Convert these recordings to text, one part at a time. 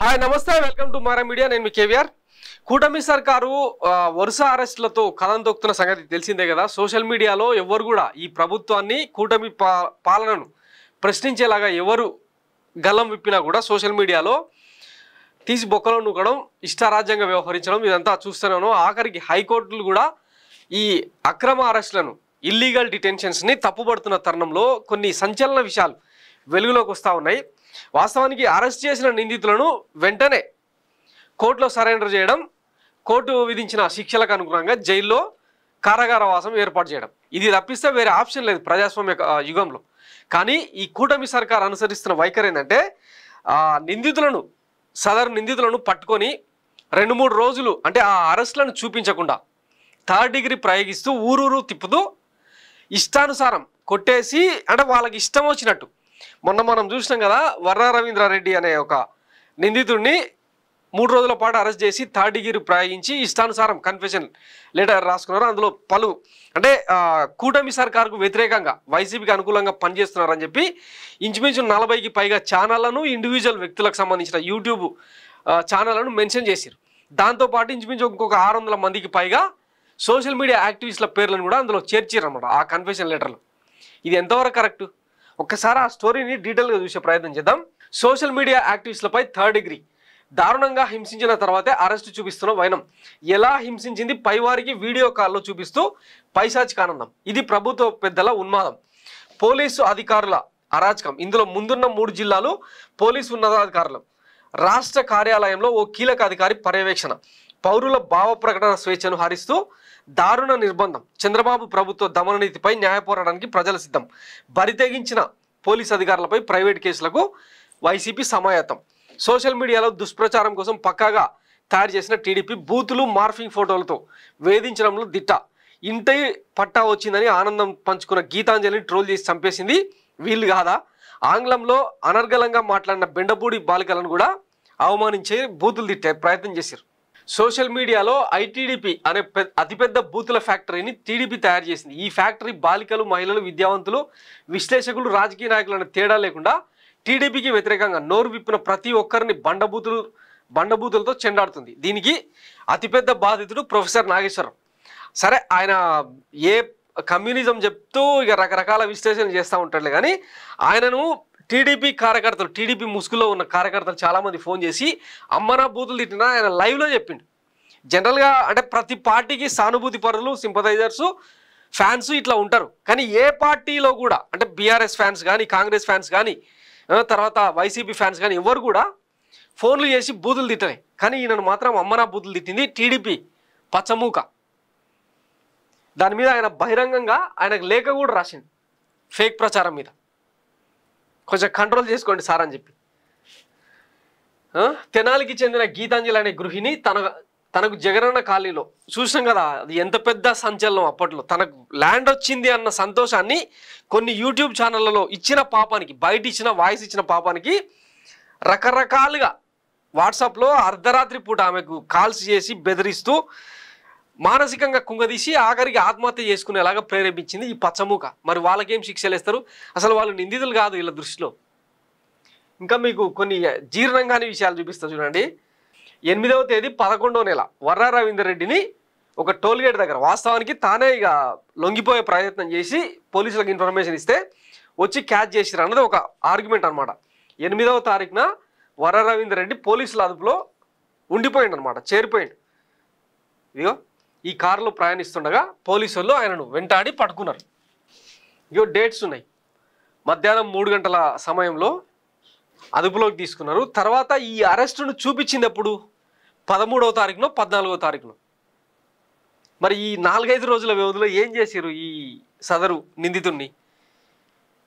Hi నమస్తే welcome to Mara media నేను మీ కేవీఆర్ కూటమి సర్కారు వరుస అరెస్టులతో కథం తొక్కుతున్న సంగతి తెలిసిందే కదా సోషల్ మీడియాలో ఎవరు కూడా ఈ ప్రభుత్వాన్ని కూటమి పాలనను ప్రశ్నించేలాగా ఎవరు గల్లం విప్పినా కూడా సోషల్ మీడియాలో తీసి బొక్కలో నూకడం ఇష్టారాజ్యంగా వ్యవహరించడం ఇదంతా చూస్తున్నాను ఆఖరికి హైకోర్టులు కూడా ఈ అక్రమ అరెస్టులను ఇల్లీగల్ డిటెన్షన్స్ని తప్పుపడుతున్న తరుణంలో కొన్ని సంచలన విషయాలు వెలుగులోకి వస్తూ ఉన్నాయి వాస్తవానికి అరెస్ట్ చేసిన నిందితులను వెంటనే కోర్టులో సరెండర్ చేయడం కోర్టు విధించిన శిక్షలకు అనుగుణంగా జైల్లో కారాగారవాసం ఏర్పాటు చేయడం ఇది తప్పిస్తే వేరే ఆప్షన్ లేదు ప్రజాస్వామ్య యుగంలో కానీ ఈ కూటమి సర్కార్ అనుసరిస్తున్న వైఖరి ఏంటంటే నిందితులను సదరు నిందితులను పట్టుకొని 2-3 రోజులు అంటే ఆ అరెస్టులను చూపించకుండా థర్డ్ డిగ్రీ ప్రయోగిస్తూ ఊరూరు తిప్పుతూ ఇష్టానుసారం కొట్టేసి అంటే వాళ్ళకి ఇష్టం వచ్చినట్టు మొన్న మనం చూసినాం కదా వర్ర రవీంద్రారెడ్డి అనే ఒక నిందితుడిని 3 రోజుల పాటు అరెస్ట్ చేసి థర్డ్ డిగ్రీ ప్రయోగించి ఇష్టానుసారం కన్ఫెషన్ లెటర్ రాసుకున్నారు అందులో పలు అంటే కూటమి సర్కారుకు వ్యతిరేకంగా వైసీపీకి అనుకూలంగా పనిచేస్తున్నారని చెప్పి ఇంచుమించు 40కి పైగా ఛానళ్లను ఇండివిజువల్ వ్యక్తులకు సంబంధించిన యూట్యూబ్ ఛానళ్లను మెన్షన్ చేశారు దాంతోపాటు ఇంచుమించు ఇంకొక 600 మందికి పైగా సోషల్ మీడియా యాక్టివిస్టుల పేర్లను కూడా అందులో చేర్చారు అన్నమాట ఆ కన్ఫెషన్ లెటర్లో ఇది ఎంతవరకు కరెక్ట్ ఒక్కసారి ఆ స్టోరీని డీటెయిల్గా చూసే ప్రయత్నం చేద్దాం సోషల్ మీడియా యాక్టివిస్టులపై థర్డ్ డిగ్రీ దారుణంగా హింసించిన తర్వాతే అరెస్టు చూపిస్తున్న వైనం ఎలా హింసించింది పైవారికి వీడియో కాల్లో చూపిస్తూ పైశాచిక ఆనందం ఇది ప్రభుత్వ పెద్దల ఉన్మాదం పోలీసు అధికారుల అరాచకం ఇందులో ముందున్న 3 జిల్లాలు పోలీసు ఉన్నతాధికారులు రాష్ట్ర కార్యాలయంలో ఓ కీలక అధికారి పర్యవేక్షణ పౌరుల భావ ప్రకటన స్వేచ్ఛను హరిస్తూ దారుణ నిర్బంధం చంద్రబాబు ప్రభుత్వ దమన నీతిపై న్యాయ పోరాటానికి ప్రజలు సిద్ధం బరితెగించిన పోలీస్ అధికారులపై ప్రైవేట్ కేసులకు వైసీపీ సమాయత్తం సోషల్ మీడియాలో దుష్ప్రచారం కోసం పక్కాగా తయారు చేసిన టీడీపీ బూతులు మార్ఫింగ్ ఫోటోలతో వేధించడంలో దిట్ట ఇంటి పట్టా వచ్చిందని ఆనందం పంచుకున్న గీతాంజలిని ట్రోల్ చేసి చంపేసింది వీళ్ళు కాదా ఆంగ్లంలో అనర్గళంగా మాట్లాడిన బెండపూడి బాలికలను కూడా అవమానించే బూతులు తిట్టే ప్రయత్నం చేశారు సోషల్ మీడియాలో ఐటీడీపీ అనే అతిపెద్ద బూతుల ఫ్యాక్టరీని టీడీపీ తయారు చేసింది ఈ ఫ్యాక్టరీ బాలికలు మహిళలు విద్యావంతులు విశ్లేషకులు రాజకీయ నాయకులు అనే తేడా లేకుండా టీడీపీకి వ్యతిరేకంగా నోరు విప్పిన ప్రతి ఒక్కరిని బండబూతులతో చెండాడుతుంది దీనికి అతిపెద్ద బాధితుడు ప్రొఫెసర్ నాగేశ్వరరావు సరే ఆయన ఏ కమ్యూనిజం చెప్తూ ఇక రకరకాల విశ్లేషణ చేస్తూ ఉంటాడులే కానీ ఆయనను టీడీపీ కార్యకర్తలు టీడీపీ ముసుగులో ఉన్న కార్యకర్తలు చాలామంది ఫోన్ చేసి అమ్మనా బూతులు తిట్టినా ఆయన లైవ్లో చెప్పిండు జనరల్గా అంటే ప్రతి పార్టీకి సానుభూతి పరులు సింపథైజర్సు ఫ్యాన్స్ ఇట్లా ఉంటారు కానీ ఏ పార్టీలో కూడా అంటే బీఆర్ఎస్ ఫ్యాన్స్ కానీ కాంగ్రెస్ ఫ్యాన్స్ కానీ తర్వాత వైసీపీ ఫ్యాన్స్ కానీ ఎవరు కూడా ఫోన్లు చేసి బూతులు తిట్టలే కానీ ఈయనను మాత్రం అమ్మనా బూతులు తిట్టింది టీడీపీ పచ్చమూక దాని మీద ఆయన బహిరంగంగా ఆయనకు లేఖ కూడా రాసింది ఫేక్ ప్రచారం మీద కొంచెం కంట్రోల్ చేసుకోండి సార్ అని చెప్పి తెనాలికి చెందిన గీతాంజలి అనే గృహిణి తనకు జగనన్న కాలనీలో చూసాం కదా అది ఎంత పెద్ద సంచలనం అప్పట్లో తనకు ల్యాండ్ వచ్చింది అన్న సంతోషాన్ని కొన్ని యూట్యూబ్ ఛానళ్లలో ఇచ్చిన పాపానికి బయట ఇచ్చిన వాయిస్ ఇచ్చిన పాపానికి రకరకాలుగా వాట్సాప్లో అర్ధరాత్రి పూట ఆమెకు కాల్స్ చేసి బెదిరిస్తూ మానసికంగా కుంగదీసి ఆఖరికి ఆత్మహత్య చేసుకునేలాగా ప్రేరేపించింది ఈ పచ్చమూక మరి వాళ్ళకేం శిక్షలు వేస్తారు అసలు వాళ్ళు నిందితులు కాదు వీళ్ళ దృష్టిలో ఇంకా మీకు కొన్ని జీర్ణంగాని విషయాలు చూపిస్తా చూడండి 8వ తేదీ 11వ నెల వర్ర రవీంద్రరెడ్డిని ఒక టోల్గేట్ దగ్గర వాస్తవానికి తానే ఇక లొంగిపోయే ప్రయత్నం చేసి పోలీసులకు ఇన్ఫర్మేషన్ ఇస్తే వచ్చి క్యాచ్ చేసిరు అన్నది ఒక ఆర్గ్యుమెంట్ అనమాట 8వ తారీఖున వర్ర రవీంద్రరెడ్డి పోలీసుల అదుపులో ఉండిపోయిండు అనమాట చేరిపోయిండు ఇదిగో ఈ కారులో ప్రయాణిస్తుండగా పోలీసు వాళ్ళు ఆయనను వెంటాడి పట్టుకున్నారు ఇగో డేట్స్ ఉన్నాయి మధ్యాహ్నం 3 గంటల సమయంలో అదుపులోకి తీసుకున్నారు తర్వాత ఈ అరెస్టును చూపించింది ఎప్పుడు 13వ తారీఖునో 14వ తారీఖునో మరి ఈ 4-5 రోజుల వ్యవధిలో ఏం చేశారు ఈ సదరు నిందితుడిని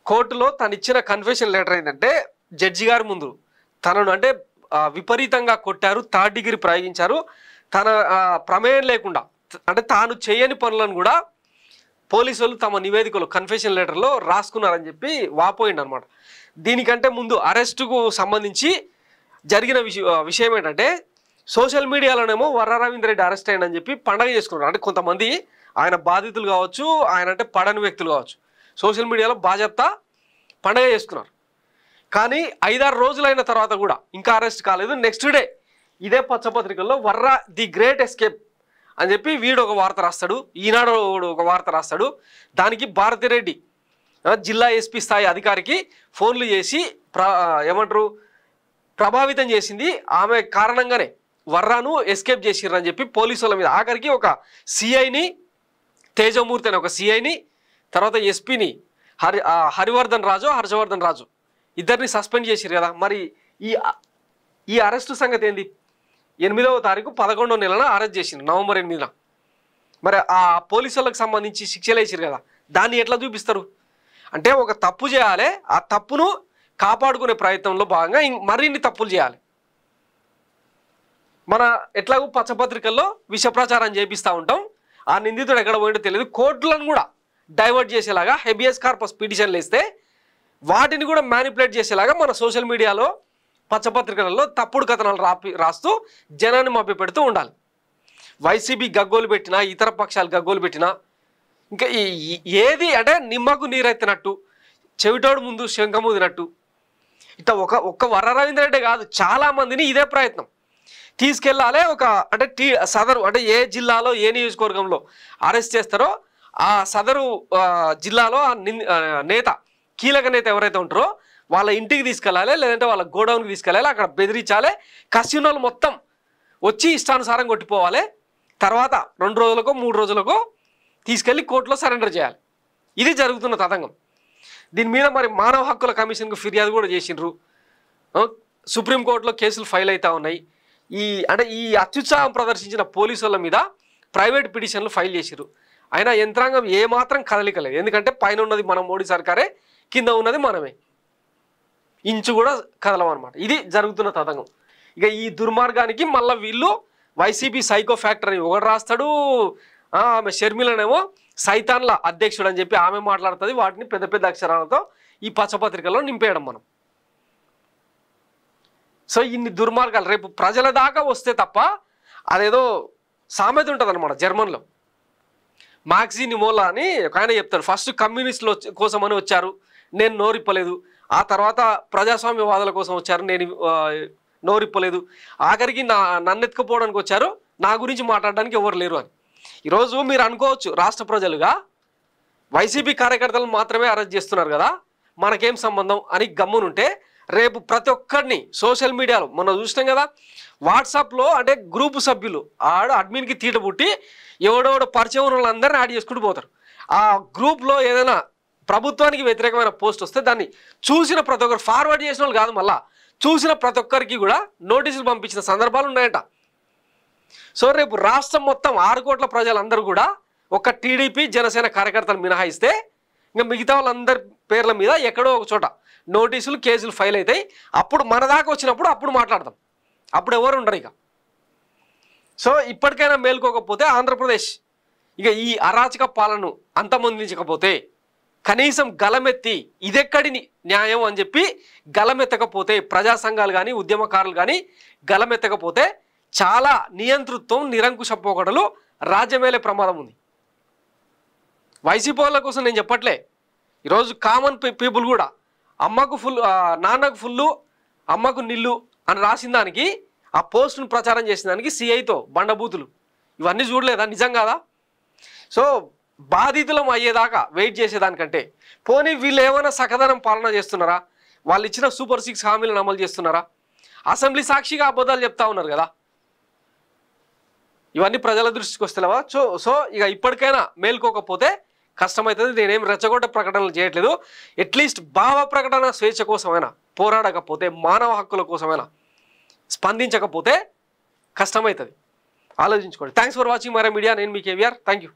కోర్టులో తను ఇచ్చిన కన్ఫెషన్ లెటర్ ఏంటంటే జడ్జి గారి ముందు తనను అంటే విపరీతంగా కొట్టారు థర్డ్ డిగ్రీ ప్రయోగించారు తన ప్రమేయం లేకుండా అంటే తాను చేయని పనులను కూడా పోలీసులు తమ నివేదికలో కన్ఫెషన్ లెటర్లో రాసుకున్నారని చెప్పి వాపోయిండు అనమాట దీనికంటే ముందు అరెస్టుకు సంబంధించి జరిగిన విషయం ఏంటంటే సోషల్ మీడియాలోనేమో వర్ర రవీంద్రరెడ్డి అరెస్ట్ అయ్యిందని చెప్పి పండగ చేసుకున్నారు అంటే కొంతమంది ఆయన బాధితులు కావచ్చు ఆయన అంటే పడని వ్యక్తులు కావచ్చు సోషల్ మీడియాలో బాధ్యత పండగ చేసుకున్నారు కానీ 5-6 రోజులైన తర్వాత కూడా ఇంకా అరెస్ట్ కాలేదు. నెక్స్ట్ డే ఇదే పచ్చపత్రికల్లో వర్రా ది గ్రేట్ ఎస్కేప్ అని చెప్పి వీడు ఒక వార్త రాస్తాడు, ఈనాడు ఒక వార్త రాస్తాడు. దానికి భారతిరెడ్డి జిల్లా ఎస్పీ స్థాయి అధికారికి ఫోన్లు చేసి ఏమంటారు ప్రభావితం చేసింది ఆమె కారణంగానే వర్రాను ఎస్కేప్ చేసిర్రని చెప్పి పోలీసుల మీద ఆఖరికి ఒక సిఐని తేజమూర్తి అనే ఒక సిఐని తర్వాత ఎస్పీని హర్షవర్ధన్ రాజు ఇద్దరిని సస్పెండ్ చేసిరు కదా. మరి ఈ అరెస్టు సంగతి ఏంది? 8వ తారీఖు 11వ నెలన అరెస్ట్ చేసిండ్రు, నవంబర్ 8న. మరి ఆ పోలీసులకు సంబంధించి శిక్షలు వేసిరు కదా, దాన్ని ఎట్లా చూపిస్తారు? అంటే ఒక తప్పు చేయాలి, ఆ తప్పును కాపాడుకునే ప్రయత్నంలో భాగంగా మరిన్ని తప్పులు చేయాలి. మన ఎట్లాగో పచ్చపత్రికల్లో విష ప్రచారం చేపిస్తూ ఉంటాం. ఆ నిందితుడు ఎక్కడ పోయిందో తెలియదు. కోర్టులను కూడా డైవర్ట్ చేసేలాగా హెబియస్ కార్పస్ పిటిషన్లు వేస్తే వాటిని కూడా మ్యానిపులేట్ చేసేలాగా మన సోషల్ మీడియాలో పచ్చపత్రికలలో తప్పుడు కథనాలు రాస్తూ జనాన్ని మభ్యపెడుతూ ఉండాలి. వైసీపీ గగ్గోలు పెట్టినా, ఇతర పక్షాలు గగ్గోలు పెట్టినా, ఇంకా ఏది అంటే నిమ్మకు నీరెత్తినట్టు, చెవిటోడు ముందు శంఖముదినట్టు, ఇట్లా ఒక్క వర్ర రవీంద్ర రెడ్డి కాదు, చాలామందిని ఇదే ప్రయత్నం తీసుకెళ్ళాలి. అంటే సదరు అంటే ఏ జిల్లాలో ఏ నియోజకవర్గంలో అరెస్ట్ చేస్తారో ఆ సదరు జిల్లాలో నేత, కీలక నేత ఎవరైతే ఉంటారో వాళ్ళ ఇంటికి తీసుకెళ్ళాలి, లేదంటే వాళ్ళ గోడౌన్కి తీసుకెళ్ళాలి, అక్కడ బెదిరించాలి. కసినోళ్ళు మొత్తం వచ్చి ఇష్టానుసారం కొట్టిపోవాలి. తర్వాత 2 రోజులకో 3 రోజులకో తీసుకెళ్ళి కోర్టులో సరెండర్ చేయాలి. ఇది జరుగుతున్న తతంగం. దీని మీద మరి మానవ హక్కుల కమిషన్కు ఫిర్యాదు కూడా చేసిండ్రు. సుప్రీంకోర్టులో కేసులు ఫైల్ అవుతూ ఉన్నాయి. ఈ అత్యుత్సాహం ప్రదర్శించిన పోలీసుల మీద ప్రైవేట్ పిటిషన్లు ఫైల్ చేసిర్రు. అయినా యంత్రాంగం ఏమాత్రం కదలికలేదు. ఎందుకంటే పైన ఉన్నది మన మోడీ సర్కారే, కింద ఉన్నది మనమే, ఇంచు కూడా కదలమన్నమాట. ఇది జరుగుతున్న తతంగం. ఇక ఈ దుర్మార్గానికి మళ్ళీ వీళ్ళు వైసీపీ సైకో ఫ్యాక్టరీ ఒకటి రాస్తాడు. ఆమె షర్మిలనేమో సైతాన్ల అధ్యక్షుడు అని చెప్పి ఆమె మాట్లాడుతుంది. వాటిని పెద్ద పెద్ద అక్షరాలతో ఈ పచ్చపత్రికల్లో నింపేయడం మనం. సో ఇన్ని దుర్మార్గాలు రేపు ప్రజల దాకా వస్తే తప్ప, అదేదో సామెత ఉంటుంది అనమాట జర్మన్లో, మాక్సీ నిమోలా అని ఒక ఆయన చెప్తారు. ఫస్ట్ కమ్యూనిస్టుల కోసం అని వచ్చారు, నేను నోరిప్పలేదు. ఆ తర్వాత ప్రజాస్వామ్యవాదుల కోసం వచ్చారు, నేను నోరిప్పలేదు. ఆఖరికి నన్ను ఎత్తుకుపోవడానికి వచ్చారు, నా గురించి మాట్లాడడానికి ఎవరు లేరు అని. ఈరోజు మీరు అనుకోవచ్చు రాష్ట్ర ప్రజలుగా వైసీపీ కార్యకర్తలు మాత్రమే అరెస్ట్ చేస్తున్నారు కదా, మనకేం సంబంధం అని గమ్మునుంటే, రేపు ప్రతి ఒక్కరిని సోషల్ మీడియాలో మనం చూసినాం కదా, వాట్సాప్లో అంటే గ్రూపు సభ్యులు అడ్మిన్కి తీట పుట్టి ఎవడెవడో పరిచయం ఉన్న వాళ్ళందరినీ యాడ్ చేసుకుంటూ పోతారు. ఆ గ్రూప్లో ఏదైనా ప్రభుత్వానికి వ్యతిరేకమైన పోస్ట్ వస్తే దాన్ని చూసిన ప్రతి ఒక్కరు, ఫార్వర్డ్ చేసిన వాళ్ళు కాదు, మళ్ళీ చూసిన ప్రతి ఒక్కరికి కూడా నోటీసులు పంపించిన సందర్భాలు ఉన్నాయంట. సో రేపు రాష్ట్రం మొత్తం 6 కోట్ల ప్రజలందరూ కూడా ఒక టీడీపీ జనసేన కార్యకర్తలు మినహాయిస్తే ఇంకా మిగతా వాళ్ళందరి పేర్ల మీద ఎక్కడో ఒక చోట నోటీసులు కేసులు ఫైల్ అవుతాయి. అప్పుడు మన దాకా వచ్చినప్పుడు అప్పుడు మాట్లాడదాం, అప్పుడు ఎవరు ఉండరు ఇక. సో ఇప్పటికైనా మేల్కోకపోతే ఆంధ్రప్రదేశ్ ఇక ఈ అరాచక పాలనను అంతమొందించకపోతే, కనీసం గలమెత్తి ఇదెక్కడి న్యాయం అని చెప్పి గలమెత్తకపోతే, ప్రజా సంఘాలు కానీ ఉద్యమకారులు కానీ గలమెత్తకపోతే చాలా నియంతృత్వం, నిరంకుశ పోకడలు రాజ్యమేలే ప్రమాదం ఉంది. వైసీపీ వాళ్ళ కోసం నేను చెప్పట్లే, ఈరోజు కామన్ పీపుల్ కూడా అమ్మకు ఫుల్, నాన్నకు ఫుల్లు, అమ్మకు నిల్లు అని రాసిన దానికి, ఆ పోస్టును ప్రచారం చేసిన దానికి సిఐతో బండబూతులు, ఇవన్నీ చూడలేదా? నిజం కాదా? సో బాధితులం అయ్యేదాకా వెయిట్ చేసేదానికంటే పోనీ వీళ్ళు ఏమైనా సకదనం పాలన చేస్తున్నారా? వాళ్ళు ఇచ్చిన సూపర్ 6 హామీలను అమలు చేస్తున్నారా? అసెంబ్లీ సాక్షిగా అబద్ధాలు చెప్తా ఉన్నారు కదా, ఇవన్నీ ప్రజల దృష్టికి వస్తలేవా? సో ఇక ఇప్పటికైనా మేల్కోకపోతే కష్టమవుతుంది. నేనేం రెచ్చగొట్ట ప్రకటనలు చేయట్లేదు. అట్లీస్ట్ భావ ప్రకటన స్వేచ్ఛ కోసమైనా పోరాడకపోతే, మానవ హక్కుల కోసమైనా స్పందించకపోతే కష్టమవుతుంది. ఆలోచించుకోండి. థ్యాంక్స్ ఫర్ వాచింగ్ మరో మీడియా. నేను మీ కేవీఆర్. Thank you.